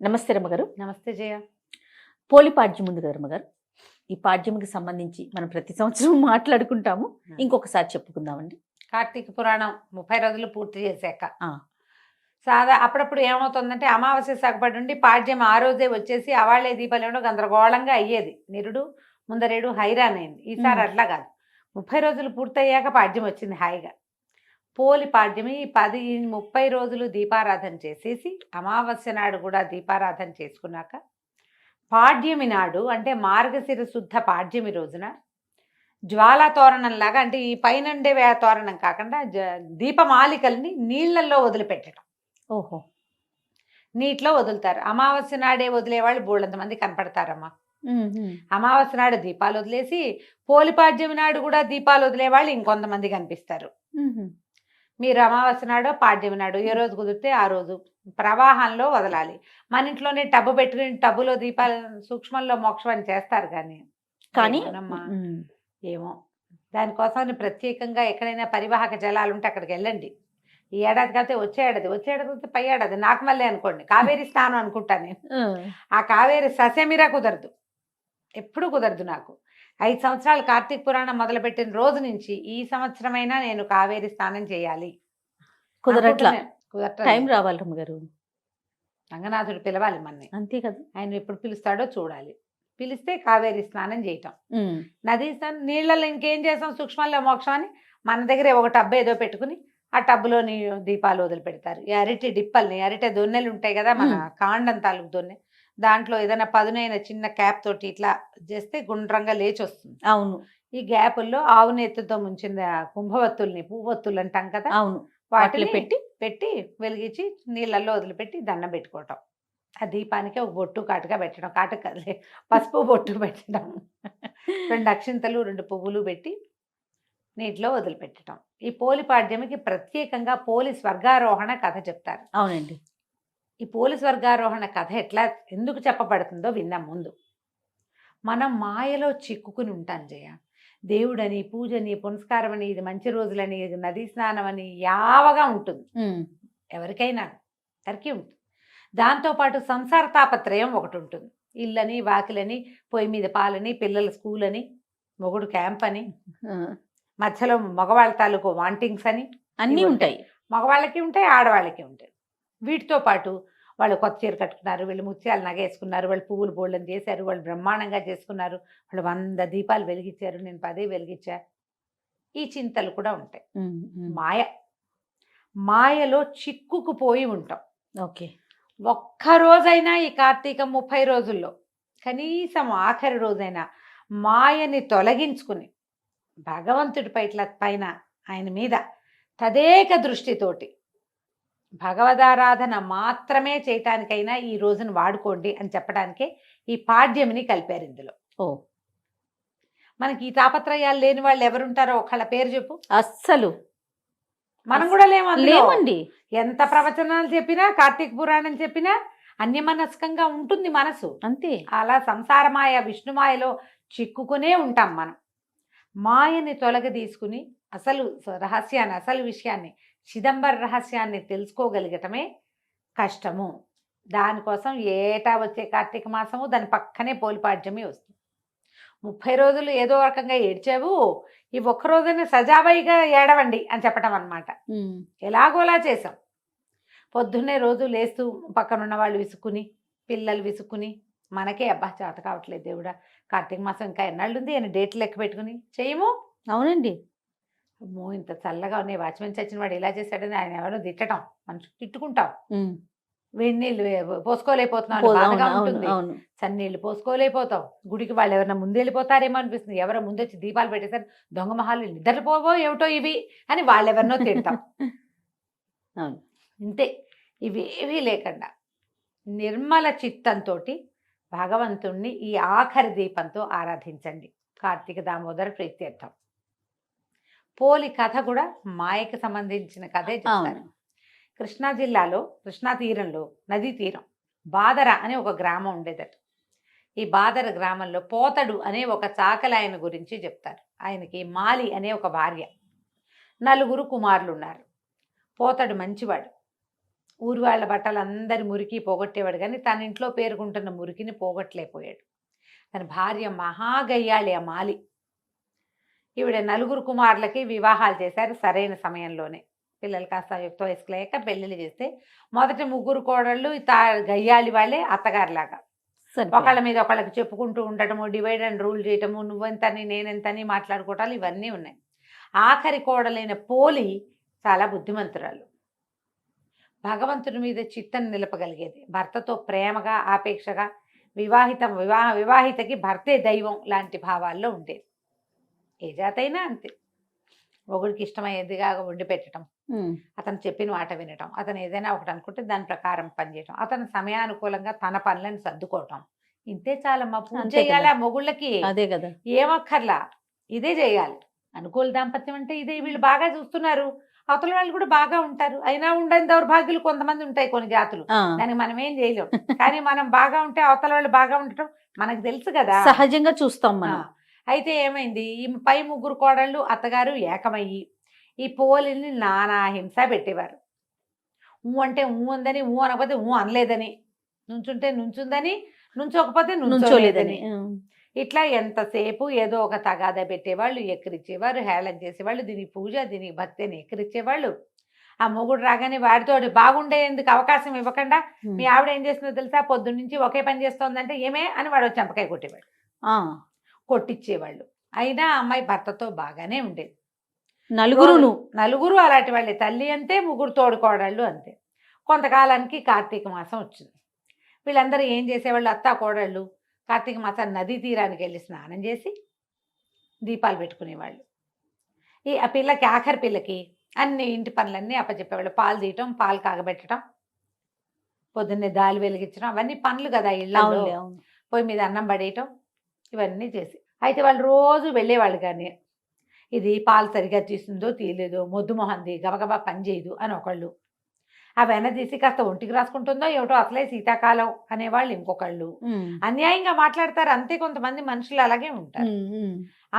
నమస్తే రమ్మగారు. నమస్తే జయ. పోలి పాడ్యం ఉంది కదా రమ్మగారు. ఈ పాడ్యంకి సంబంధించి మనం ప్రతి సంవత్సరం మాట్లాడుకుంటాము. ఇంకొకసారి చెప్పుకుందామండి. కార్తీక పురాణం 30 రోజులు పూర్తి చేశాక ఆ. అప్పుడప్పుడు ఏమవుతుందంటే అమావాస్య సగపడి నుండి పాడ్యం ఆ రోజే వచ్చేసి అవాళ్లే దీపాలు గందరగోళంగా అయ్యేది. నిరుడు ముందరేడు హైరాన్ అయింది. ఈసారి అట్లా కాదు, 30 రోజులు పూర్తయ్యాక పాడ్యం వచ్చింది హాయిగా. పోలి పాడ్యం ఈ 30 రోజులు దీపారాధన చేసేసి అమావాస్య నాడు కూడా దీపారాధన చేసుకున్నాక పాడ్యమి నాడు అంటే మార్గశిర శుద్ధ పాడ్యమి రోజున జ్వాలా తోరణంలాగా, అంటే ఈ పైనండే తోరణం కాకుండా దీపమాలికల్ని నీళ్లలో వదిలిపెట్టడం. ఓహో. నీటిలో వదులుతారు. అమావాస్య నాడే వదిలేవాళ్ళు బోళ్ళంతమంది కనపడతారమ్మా. అమావాస్య నాడు దీపాలు వదిలేసి పోలిపాడ్యమి నాడు కూడా దీపాలు వదిలేవాళ్ళు ఇంకొంతమంది కనిపిస్తారు. మీరు అమావాస్య నాడు పాడ్యమి నాడు ఏ రోజు కుదిరితే ఆ రోజు ప్రవాహంలో వదలాలి. మన ఇంట్లోనే టబ్బు పెట్టుకుని టబ్బులో దీపాలు సూక్ష్మంలో మోక్షం అని చేస్తారు కానీ ఏమో దానికోసం ప్రత్యేకంగా ఎక్కడైనా పరివాహక జలాలు ఉంటే అక్కడికి వెళ్ళండి. ఈ ఏడాది కాకపోతే వచ్చే ఏడాది పై ఏడాది నాకు మళ్ళీ అనుకోండి కావేరి స్నానం అనుకుంటాను నేను. ఆ కావేరి ససేమిరా కుదరదు, ఎప్పుడు కుదరదు నాకు. 5 సంవత్సరాలు కార్తీక పురాణం మొదలుపెట్టిన రోజు నుంచి ఈ సంవత్సరమైనా నేను కావేరి స్నానం చేయాలి. కుదరట్లా, టైం రావాలి రమ్మగారు. రంగనాథుడు పిలవాలి మనని, అంతే కదా. ఆయన ఎప్పుడు పిలుస్తాడో చూడాలి. పిలిస్తే కావేరి స్నానం చేయటం. నదీ స్నానం నీళ్ళల్లో ఇంకేం చేస్తాం, సూక్ష్మంలో మోక్షం అని మన దగ్గరే ఒక టబ్బు ఏదో పెట్టుకుని ఆ టబ్బులోని దీపాలు వదిలిపెడతారు. ఈ అరటి డిప్పల్ని, అరటి దొన్నెలు ఉంటాయి కదా మన కాండం తాలూకు దొన్నె, దాంట్లో ఏదైనా పదునైన చిన్న క్యాప్ తోటి ఇట్లా చేస్తే గుండ్రంగా లేచి వస్తుంది. అవును. ఈ గ్యాపుల్లో ఆవు నెత్తుతో ముంచిన కుంభవత్తుల్ని, పువ్వొత్తులు అంటాం కదా, అవును, వాటిని పెట్టి వెలిగించి నీళ్ళల్లో వదిలిపెట్టి దండం పెట్టుకోవటం. ఆ దీపానికి ఒక బొట్టు కాటుగా పెట్టడం, కాటుక కదలే పసుపు బొట్టు పెట్టడం, 2 అక్షింతలు 2 పువ్వులు పెట్టి నీటిలో వదిలిపెట్టడం. ఈ పోలి పాడ్యమికి ప్రత్యేకంగా పోలి స్వర్గారోహణ కథ చెప్తారు. అవునండి. ఈ పోలి స్వర్గారోహణ కథ ఎందుకు చెప్పబడుతుందో విన్నాం. ముందు మనం మాయలో చిక్కుకుని ఉంటాం జయ. దేవుడని, పూజని, పునస్కారం అని, ఇది మంచి రోజులని, నదీ స్నానం అని యావగా ఉంటుంది ఎవరికైనా, అందరికీ ఉంటుంది. దాంతోపాటు సంసార తాపత్రయం ఒకటి ఉంటుంది. ఇల్లని, వాకిలని, పొయ్యి మీద పాలని, పిల్లల స్కూల్ అని, మొగుడు క్యాంప్ అని, మధ్యలో మగవాళ్ళ తాలూకు వాంటింగ్స్ అని అన్నీ ఉంటాయి. మగవాళ్ళకి ఉంటాయి, ఆడవాళ్ళకి ఉంటాయి. వీటితో పాటు వాళ్ళు కొత్త చీర కట్టుకున్నారు, వీళ్ళు ముత్యాలు నగేసుకున్నారు, వాళ్ళు పువ్వులు బోళ్ళని చేశారు, వాళ్ళు బ్రహ్మాండంగా చేసుకున్నారు, వాళ్ళు 100 దీపాలు వెలిగించారు, నేను 10 వెలిగించా. ఈ చింతలు కూడా ఉంటాయి. మాయలో చిక్కుకుపోయి ఉంటాం. ఓకే. ఒక్కరోజైనా ఈ కార్తీక 30 రోజుల్లో కనీసం ఆఖరి రోజైనా మాయని తొలగించుకుని భగవంతుడి పైన ఆయన మీద తదేక దృష్టితోటి భగవదారాధన మాత్రమే చేయటానికైనా ఈ రోజును వాడుకోండి అని చెప్పడానికే ఈ పాడ్యమిని కలిపారు ఇందులో. మనకి ఈ తాపత్రయాలు లేని వాళ్ళు ఎవరుంటారో ఒకళ్ళ పేరు చెప్పు. అస్సలు మనం కూడా లేమండి. ఎంత ప్రవచనాలు చెప్పినా, కార్తీక పురాణం చెప్పినా అన్యమనస్కంగా ఉంటుంది మనసు, అంతే. అలా సంసారమాయ, విష్ణుమాయలో చిక్కుకునే ఉంటాం మనం. మాయని తొలగదీసుకుని అసలు రహస్యాన్ని, అసలు విషయాన్ని, చిదంబర రహస్యాన్ని తెలుసుకోగలిగటమే కష్టము. దానికోసం ఏటా వచ్చే కార్తీక మాసము దాని పక్కనే పోలిపాడ్యమి వస్తుంది. 30 రోజులు ఏదో రకంగా ఏడ్చావు, ఈ ఒక్కరోజునే సజావైగా ఏడవండి అని చెప్పటం అన్నమాట. ఎలాగోలా చేసాం. పొద్దున్నే రోజు లేస్తూ పక్కనున్న వాళ్ళు విసుక్కుని, పిల్లలు విసుక్కుని, మనకే అబ్బా చేత కావట్లేదు దేవుడా, కార్తీక మాసం ఇంకా ఎన్నాళ్ళు ఉంది అని డేట్లు లెక్క పెట్టుకుని చేయము. అవునండి. అమ్మో ఇంత చల్లగా ఉన్నాయి, వాచ్మెన్ చచ్చిన వాడు ఇలా చేశాడని ఆయన ఎవరో తిట్టడం, మనుషులు తిట్టుకుంటాం. వేడి నీళ్ళు పోసుకోలేకపోతున్నావు, బాధగా ఉంటుంది. సన్నీళ్ళు పోసుకోలేకపోతాం. గుడికి వాళ్ళు ఎవరైనా ముందు వెళ్ళిపోతారేమో అనిపిస్తుంది. ఎవరో ముందొచ్చి దీపాలు పెట్టేసారు, దొంగ మహాలు నిద్రలు పోవో ఏమిటో ఇవి అని వాళ్ళెవరినో తిడతాం. ఇంతే. ఇవేవీ లేకుండా నిర్మల చిత్తంతో భగవంతుణ్ణి ఈ ఆఖరి దీపంతో ఆరాధించండి. కార్తీక దామోదర ప్రీత్యర్థం. పోలి కథ కూడా మాయకి సంబంధించిన కథే చెప్తారు. కృష్ణా జిల్లాలో, కృష్ణా తీరంలో, నదీ తీరం బాదర అనే ఒక గ్రామం ఉండేదట. ఈ బాదర గ్రామంలో పోతడు అనే ఒక చాకలి ఆయన గురించి చెప్తారు. ఆయనకి మాలి అనే ఒక భార్య, 4 కుమారులు ఉన్నారు. పోతడు మంచివాడు, ఊరి వాళ్ళ బట్టలు అందరి మురికి పోగొట్టేవాడు, కానీ తన ఇంట్లో పేరుకుంటున్న మురికిని పోగొట్టలేకపోయాడు. తన భార్య మహాగయ్యాళి ఆ మాలి. ఈవిడ 4 కుమారులకి వివాహాలు చేశారు సరైన సమయంలోనే. పిల్లలు కాస్త యుక్త వయస్కులయ్యాక పెళ్ళిళ్ళు చేస్తే మొదటి 3 కోడళ్ళు గయ్యాళి వాళ్ళే అత్తగారిలాగా. ఒకళ్ళ మీద ఒకళ్ళకి చెప్పుకుంటూ ఉండటము, డివైడ్ అండ్ రూల్ చేయటము, నువ్వెంతని నేనెంతని మాట్లాడుకోవటాలు ఇవన్నీ ఉన్నాయి. ఆఖరి కోడలైన పోలి చాలా బుద్ధిమంతురాలు. భగవంతుడి మీద చిత్తను నిలపగలిగేది. భర్తతో ప్రేమగా, ఆపేక్షగా, వివాహితకి భర్తే దైవం లాంటి భావాల్లో ఉండేది. ఏ జాతైనా అంతే. మొగుడికి ఇష్టమయ్యేదిగా వండి పెట్టడం, అతను చెప్పిన మాట వినటం, అతను ఏదైనా ఒకటి అనుకుంటే దాని ప్రకారం పనిచేయటం, అతను సమయానుకూలంగా తన పనులను సర్దుకోవటం, ఇంతే చాలమ్మా. పూజ అంతే చేయాలి కదా. ఆ మొగుళ్ళకి, అదే కదా. ఏమక్కర్లా, ఇదే చేయాలి. అనుకూల దాంపత్యం అంటే ఇదే. వీళ్ళు బాగా చూస్తున్నారు, అవతల వాళ్ళు కూడా బాగా ఉంటారు. అయినా ఉండని దౌర్భాగ్యులు కొంతమంది ఉంటాయి, కొన్ని జాతులు. దానికి మనం ఏం చేయలేం. కానీ మనం బాగా ఉంటే అవతల వాళ్ళు బాగా ఉండటం మనకు తెలుసు కదా, సహజంగా చూస్తాం మనం. అయితే ఏమైంది, ఈ పై 3 కోడళ్ళు అత్తగారు ఏకమయ్యి ఈ పోలిని నానా హింస పెట్టేవారు. అంటే ఉందని, అనకపోతే అనలేదని, నుంచుంటే నుంచుందని, నుంచోకపోతే నుంచోలేదని. ఇట్లా ఎంతసేపు ఏదో ఒక తగాదా పెట్టేవాళ్ళు, ఎక్కిరిచ్చేవారు, హేళన చేసేవాళ్ళు. దీనికి పూజ, దీనికి భక్తి అని ఎక్కిరిచ్చేవాళ్ళు. ఆ మొగుడు రాగానే వాడితోటి బాగుండేందుకు అవకాశం ఇవ్వకుండా, మీ ఆవిడ ఏం చేస్తుందో తెలుసా, పొద్దున్నుంచి ఒకే పని చేస్తోందంటే ఏమే అని వాడు చెంపకాయ కొట్టేవాడు, కొట్టించేవాళ్ళు. అయినా అమ్మాయి భర్తతో బాగానే ఉండేది. నలుగురు అలాంటి వాళ్ళే. తల్లి అంతే, 3 తోడుకోడళ్ళు అంతే. కొంతకాలానికి కార్తీక మాసం వచ్చింది. వీళ్ళందరూ ఏం చేసేవాళ్ళు, అత్తా కోడళ్ళు కార్తీక మాసం నదీ తీరానికి వెళ్ళి స్నానం చేసి దీపాలు పెట్టుకునేవాళ్ళు. ఆ పిల్లకి, ఆఖరి పిల్లకి అన్ని ఇంటి పనులన్నీ అప్పచెప్పేవాళ్ళు. పాలు తీయటం, పాలు కాగబెట్టడం, పొద్దున్నే దాలి వెలిగించడం, అవన్నీ పనులు కదా ఇళ్ళల్లో. పొయ్యి మీద అన్నం పడేయటం, ఇవన్నీ చేసి. అయితే వాళ్ళు రోజు వెళ్ళేవాళ్ళు, కానీ ఇది పాలు సరిగా తీసిందో తీయలేదో, మొద్దు మొహంది, గబగబా పని చేయదు అని ఒకళ్ళు, ఆ వెన్న తీసి కాస్త ఒంటికి రాసుకుంటుందో ఏమిటో, అసలే శీతాకాలం అనేవాళ్ళు ఇంకొకళ్ళు. అన్యాయంగా మాట్లాడతారు అంతే. కొంతమంది మనుషులు అలాగే ఉంటారు.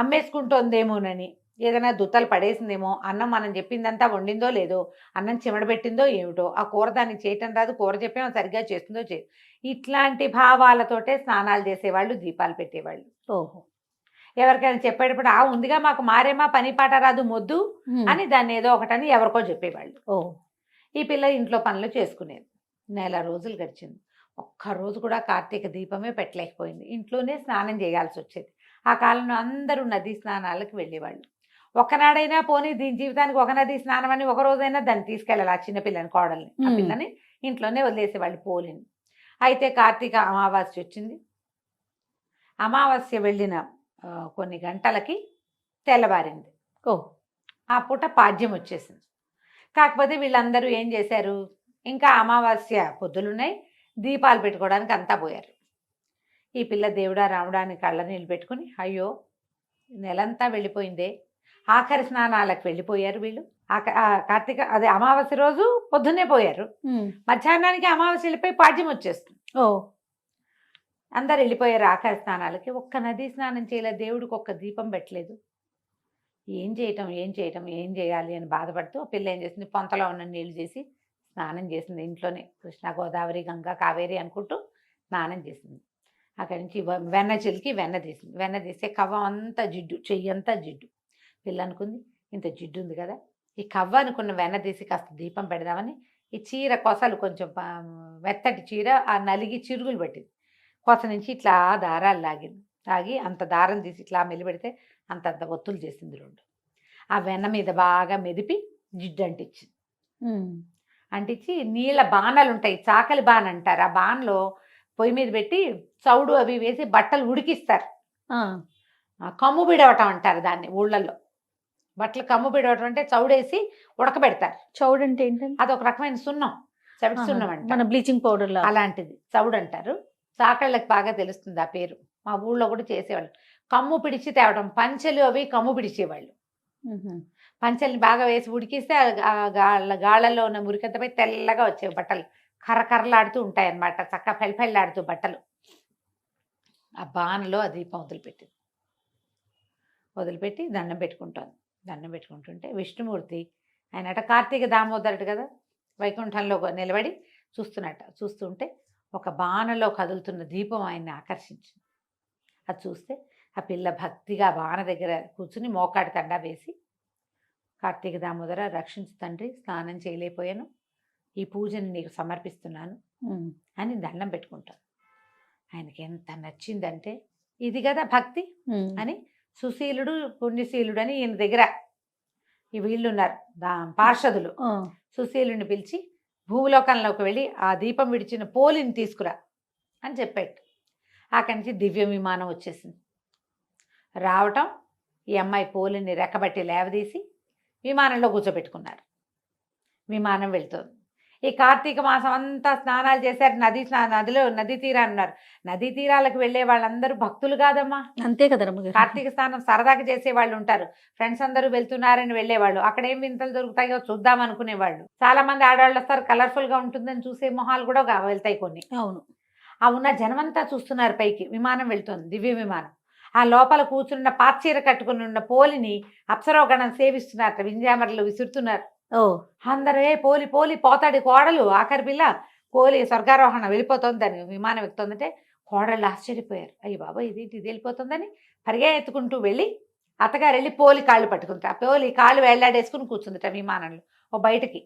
అమ్మేసుకుంటోందేమోనని, ఏదైనా దుత్తలు పడేసిందేమో, అన్నం మనం చెప్పిందంతా వండిందో లేదో, అన్నం చిమడబెట్టిందో ఏమిటో, ఆ కూర దానికి చేయటం రాదు, కూర చెప్పామో సరిగ్గా చేస్తుందో ఇట్లాంటి భావాలతోటే స్నానాలు చేసేవాళ్ళు, దీపాలు పెట్టేవాళ్ళు. ఓహో. ఎవరికైనా చెప్పేటప్పుడు ఉందిగా మాకు మారేమా, పని పాట రాదు, మొద్దు అని దాన్ని ఏదో ఒకటని ఎవరికో చెప్పేవాళ్ళు. ఈ పిల్ల ఇంట్లో పనులు చేసుకునేది. 1 నెల రోజులు గడిచింది. ఒక్కరోజు కూడా కార్తీక దీపమే పెట్టలేకపోయింది. ఇంట్లోనే స్నానం చేయాల్సి వచ్చేది. ఆ కాలంలో అందరూ నదీ స్నానాలకు వెళ్ళేవాళ్ళు. ఒక్కనాడైనా పోనీ దీని జీవితానికి ఒక నదీ స్నానం అని ఒక రోజైనా దాన్ని తీసుకెళ్ళాలి, ఆ చిన్నపిల్లని, కోడల్ని. ఆ పిల్లని ఇంట్లోనే వదిలేసేవాళ్ళు, పోలిని. అయితే కార్తీక అమావాస్య వచ్చింది. అమావాస్య వెళ్ళిన కొన్ని గంటలకి తెల్లవారింది. ఆ పూట పాడ్యం వచ్చేసింది. కాకపోతే వీళ్ళందరూ ఏం చేశారు, ఇంకా అమావాస్య పొద్దులున్నాయి, దీపాలు పెట్టుకోవడానికి అంతా పోయారు. ఈ పిల్ల దేవుడా రాముడా అని కళ్ళ నీళ్ళు పెట్టుకుని, అయ్యో నెలంతా వెళ్ళిపోయిందే, ఆఖరి స్నానాలకు వెళ్ళిపోయారు వీళ్ళు. కార్తీక అదే అమావాస్య రోజు పొద్దున్నే పోయారు, మధ్యాహ్నానికి అమావాస్య వెళ్ళిపోయి పాడ్యం వచ్చేస్తుంది. అందరు వెళ్ళిపోయారు ఆఖరి స్నానాలకి. ఒక్క నదీ స్నానం చేయలేదు, దేవుడికి ఒక్క దీపం పెట్టలేదు. ఏం చేయాలి అని బాధపడుతూ ఆ పిల్ల ఏం చేసింది, పొంతలో ఉన్న నీళ్ళు చేసి స్నానం చేసింది. ఇంట్లోనే కృష్ణా, గోదావరి, గంగా, కావేరి అనుకుంటూ స్నానం చేసింది. అక్కడి నుంచి వెన్న చిలికి వెన్న తీసింది. వెన్న తీస్తే కవ్వం అంతా జిడ్డు, చెయ్యి అంతా జిడ్డు. పిల్ల అనుకుంది, ఇంత జిడ్డు ఉంది కదా, ఈ కవ్వ అనుకున్న వెన్న తీసి కాస్త దీపం పెడదామని ఈ చీర కొసలు కొంచెం మెత్తటి చీర ఆ నలిగి చిరుగులు పెట్టింది. కొస నుంచి ఇట్లా దారాలు లాగి అంత దారం తీసి ఇట్లా మెలిపెడితే అంతంత ఒత్తులు చేసింది 2. ఆ వెన్న మీద బాగా మెదిపి జిడ్డు అంటించింది. అంటించి నీళ్ళ బాణాలు ఉంటాయి, చాకలి బాణ అంటారు, ఆ బాణలో పొయ్యి మీద పెట్టి చౌడు అవి వేసి బట్టలు ఉడికిస్తారు. కమ్ము బిడవటం అంటారు దాన్ని ఊళ్ళల్లో. బట్టలు కమ్ము బిడవటం అంటే చౌడేసి ఉడకబెడతారు. చౌడు అంటే ఏంటంటే అదొక రకమైన సున్నం, చవిటి సున్నం అంటే మన బ్లీచింగ్ పౌడర్ అలాంటిది చౌడు అంటారు. చాకళ్ళకి బాగా తెలుస్తుంది ఆ పేరు. మా ఊళ్ళో కూడా చేసేవాళ్ళు. కమ్ము పిడిచి తేవడం, పంచెలు అవి కమ్ము పిడిచేవాళ్ళు. పంచెల్ని బాగా వేసి ఉడికిస్తే గాళ్ళల్లో ఉన్న మురికంతపై తెల్లగా వచ్చేవి బట్టలు, కర్రకర్రలాడుతూ ఉంటాయి అన్నమాట, చక్కగా ఫెల్ఫెళ్ళాడుతూ బట్టలు. ఆ బాణలో ఆ దీపం వదిలిపెట్టి దండం పెట్టుకుంటుంది. దండం పెట్టుకుంటుంటే విష్ణుమూర్తి, ఆయనట కార్తీక దామోదరుడు కదా, వైకుంఠంలో నిలబడి చూస్తున్నట్ట. చూస్తుంటే ఒక బాణలో కదులుతున్న దీపం ఆయన్ని ఆకర్షించింది. అది చూస్తే ఆ పిల్ల భక్తిగా బాణ దగ్గర కూర్చుని మోకాడి తండా వేసి, కార్తీక దామోదర రక్షించు తండ్రి, స్నానం చేయలేకపోయాను, ఈ పూజని నీకు సమర్పిస్తున్నాను అని దండం పెట్టుకుంటాను. ఆయనకి ఎంత నచ్చిందంటే, ఇది కదా భక్తి అని సుశీలుడు పుణ్యశీలుడు అని ఈయన దగ్గర ఈ వీళ్ళు ఉన్నారు పార్షదులు. సుశీలుని పిలిచి భూలోకంలోకి వెళ్ళి ఆ దీపం విడిచిన పోలిని తీసుకురా అని చెప్పాడు. అక్కడి నుంచి దివ్య విమానం వచ్చేసింది. రావటం, ఈ అమ్మాయి పోలిని రెక్కబట్టి లేవదీసి విమానంలో కూర్చోబెట్టుకున్నారు. విమానం వెళ్తుంది. ఈ కార్తీక మాసం అంతా స్నానాలు చేశారు. నదీ తీరాన్ని ఉన్నారు. నదీ తీరాలకు వెళ్ళే వాళ్ళందరూ భక్తులు కాదమ్మా. అంతే కదా రమ్మగారు. కార్తీక స్నానం సరదాగా చేసే వాళ్ళు ఉంటారు. ఫ్రెండ్స్ అందరూ వెళ్తున్నారని వెళ్ళేవాళ్ళు. అక్కడ ఏం వింతలు దొరుకుతాయో చూద్దాం అనుకునేవాళ్ళు. చాలా మంది ఆడవాళ్ళు వస్తారు, కలర్ఫుల్ గా ఉంటుందని చూసే మొహాలు కూడా వెళ్తాయి కొన్ని. అవును. ఆ ఉన్న జనమంతా చూస్తున్నారు. పైకి విమానం వెళ్తుంది, దివ్య విమానం. ఆ లోపల కూర్చున్న పాచీర కట్టుకుని ఉన్న పోలిని అప్సరోగణం సేవిస్తున్నారు, వింజామరలు విసురుతున్నారు. అందరే పోలి పోలి పోతాడు కోడలు, ఆఖరి పిల్ల పోలి స్వర్గారోహణ వెళ్ళిపోతుంది అని విమానం ఎక్కుతుందంటే కోడళ్ళు ఆశ్చర్యపోయారు. అయ్యి బాబా ఇది వెళ్ళిపోతుందని పరిగెత్తుకుంటూ వెళ్ళి అత్తగారు వెళ్ళి పోలి కాళ్ళు పట్టుకుంటా. పోలి కాళ్ళు వేళ్లాడేసుకుని కూర్చుందిట విమానంలో ఓ బయటకి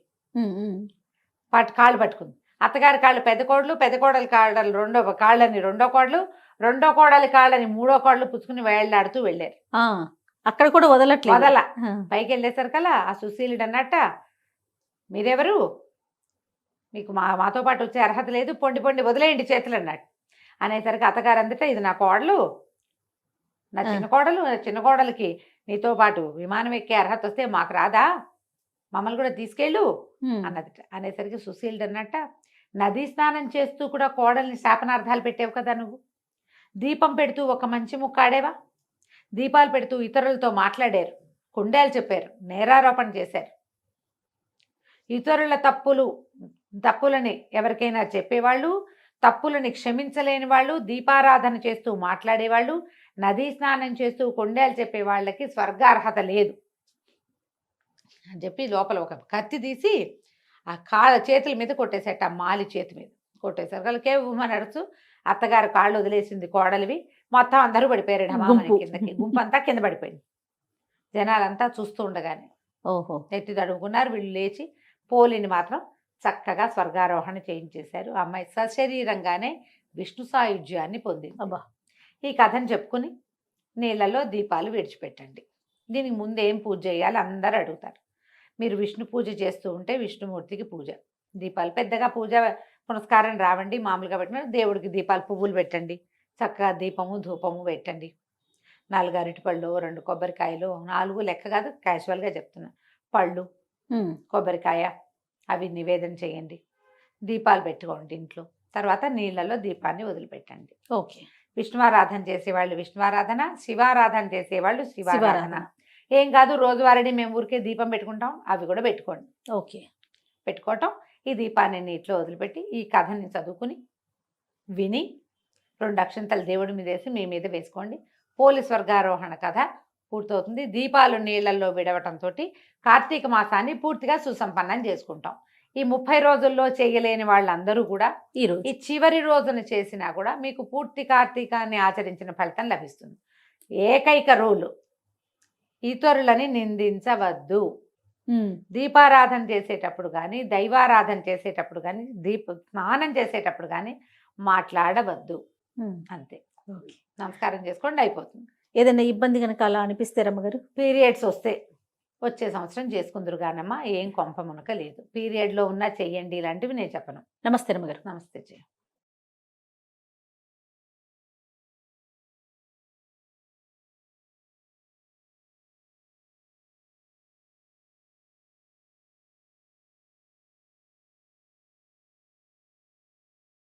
కాళ్ళు పట్టుకుంది. అత్తగారి కాళ్ళు పెద్ద కోడలు, పెద్ద కోడలి కాళ్ళని రెండో కోడలి కాళ్ళని మూడో కోడలు పుచ్చుకుని వేళ్లాడుతూ వెళ్ళారు. అక్కడ కూడా వదల పైకి వెళ్ళేసరికల్లా ఆ సుశీలుడు అన్నట్ట, మీరెవరు, మీకు మాతో పాటు వచ్చే అర్హత లేదు, పొండి పొండి వదిలేయండి చేతులు అన్నట్టు. అనేసరికి అత్తగారు అందట, ఇది నా కోడలు, నా చిన్న కోడలికి నీతో పాటు విమానం ఎక్కే అర్హత వస్తే మాకు రాదా, మమ్మల్ని కూడా తీసుకెళ్ళు అన్నదిట. అనేసరికి సుశీలుడు అన్నట్ట, నదీ స్నానం చేస్తూ కూడా కోడల్ని శాపనార్థాలు పెట్టావు కదా నువ్వు, దీపం పెడుతూ ఒక మంచి ముక్కాడేవా, దీపాలు పెడుతూ ఇతరులతో మాట్లాడారు, కుండేలు చెప్పారు, నేరారోపణ చేశారు, ఇతరుల తప్పులని ఎవరికైనా చెప్పేవాళ్ళు, తప్పులని క్షమించలేని వాళ్ళు, దీపారాధన చేస్తూ మాట్లాడేవాళ్ళు, నదీ స్నానం చేస్తూ కుండేలు చెప్పే వాళ్ళకి స్వర్గార్హత లేదు అని చెప్పి లోపల ఒక కత్తి తీసి ఆ చేతుల మీద కొట్టేసేట, ఆ మాలి చేతి మీద కొట్టేశారు. వాళ్ళకే నడుచు అత్తగారు కాళ్ళు వదిలేసింది కోడలివి, మొత్తం అందరూ పడిపోయారు. కిందకి గుంపంతా కింద పడిపోయింది. జనాలంతా చూస్తూ ఉండగానే ఎత్తి తడుముకున్నారు. వీళ్ళు లేచి పోలిని మాత్రం చక్కగా స్వర్గారోహణ చేయించేశారు. అమ్మాయి సశరీరంగానే విష్ణు సాయుధ్యాన్ని పొందింది. ఈ కథను చెప్పుకుని నీళ్ళలో దీపాలు విడిచిపెట్టండి. దీనికి ముందు ఏం పూజ చేయాలి అందరూ అడుగుతారు. మీరు విష్ణు పూజ చేస్తూ ఉంటే విష్ణుమూర్తికి పూజ, దీపాలు పెద్దగా పూజ పునస్కారం రావండి, మామూలుగా పెట్టిన దేవుడికి దీపాలు పువ్వులు పెట్టండి, చక్కగా దీపము ధూపము పెట్టండి, 4 అరటిపళ్ళు, 2 కొబ్బరికాయలు, 4 లెక్క కాదు క్యాజువల్గా చెప్తున్నా, పళ్ళు కొబ్బరికాయ అవి నివేదన చేయండి, దీపాలు పెట్టుకోండి ఇంట్లో. తర్వాత నీళ్ళలో దీపాన్ని వదిలిపెట్టండి. ఓకే. విష్ణువారాధన చేసేవాళ్ళు విష్ణువారాధన, శివారాధన చేసేవాళ్ళు శివారాధన. ఏం కాదు, రోజువారీ మేము ఊరికే దీపం పెట్టుకుంటాం, అవి కూడా పెట్టుకోండి. ఓకే. పెట్టుకోవటం, ఈ దీపాన్ని నీటిలో వదిలిపెట్టి ఈ కథని చదువుకుని విని 2 అక్షంతలు దేవుడి మీద వేసి మీ మీద వేసుకోండి. పోలి స్వర్గారోహణ కథ పూర్తవుతుంది. దీపాలు నీళ్లలో విడవటంతో కార్తీక మాసాన్ని పూర్తిగా సుసంపన్నం చేసుకుంటాం. ఈ 30 రోజుల్లో చేయలేని వాళ్ళందరూ కూడా ఈ చివరి రోజున చేసినా కూడా మీకు పూర్తి కార్తీకాన్ని ఆచరించిన ఫలితం లభిస్తుంది. ఏకైక రూలు, ఇతరులని నిందించవద్దు. దీపారాధన చేసేటప్పుడు కానీ, దైవారాధన చేసేటప్పుడు కానీ, స్నానం చేసేటప్పుడు కానీ మాట్లాడవద్దు. అంతే. నమస్కారం చేసుకోండి, అయిపోతుంది. ఏదైనా ఇబ్బంది కనుక అలా అనిపిస్తే రమ్మగారు, పీరియడ్స్ వస్తే వచ్చే సంవత్సరం చేసుకుందరు కానమ్మా, ఏం కొంప మునక లేదు. పీరియడ్లో ఉన్నా చెయ్యండి, ఇలాంటివి నేను చెప్పను. నమస్తే రమ్మగారు. నమస్తే జయ.